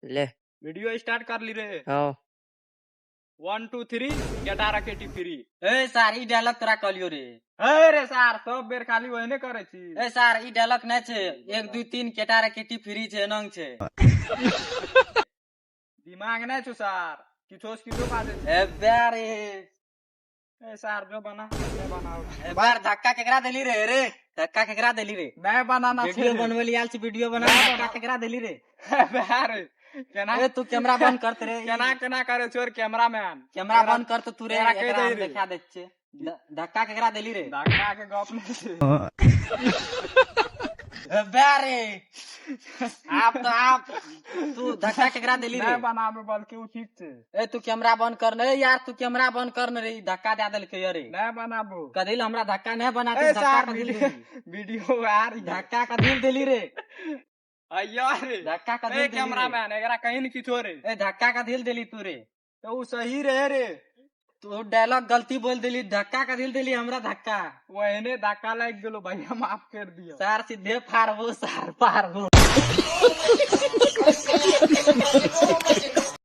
ले video start कर ली रे। हाँ 1 2 3 केटारा केटी फ्री। ए सार ई डायलॉग तोरा कहलियो रे। हे रे सार सब बेर खाली वही करे छी। ए सार ई डायलॉग नै छे 1 2 3 केटारा केटी फ्री छे नंग छे। दिमाग नहीं छु सार किछोस किछो बाजे छी। ए बेरे ए सार जो बना मैं बनाओ। ए बार धक्का केकरा देली रे धक्का केकरा देली रे मैं बनाना वीडियो बनवेली आल छी वीडियो बना धक्का केकरा देली रे बेरे केना ए तू कैमरा बंद कर रे केना केना करे छोर कैमरामैन कैमरा बंद कर तो तू रे तेरा कह एकरा दे हम रे। दिखा दे छे धक्का केकरा देली रे धक्का के गप नहीं छी। ए बेरे आप तू धक्का केकरा देली रे मैं बनाबे बल्कि उ ठीक छे। ए तू कैमरा बंद कर न यार तू कैमरा बंद कर न रे धक्का दे देलके रे मैं बनाबो कदिल हमरा धक्का नहीं बनाती ए धक्का सार कदिल वीडियो देली वीडियो आ रही है। धक्का कदिल देली रे अय्या रे धक्का कदिल ए देली रे कैमरामैन एकरा कहीं न किछो रे ए धक्का कदिल देली तू रे तो उ सही रहे रे। तू डायलॉग गलती बोल देली धक्का कदिल देली हमरा धक्का वहने धक्का लग गेलो भैया माफ कर दियो। सार सीधे फाड़बो सार पारबो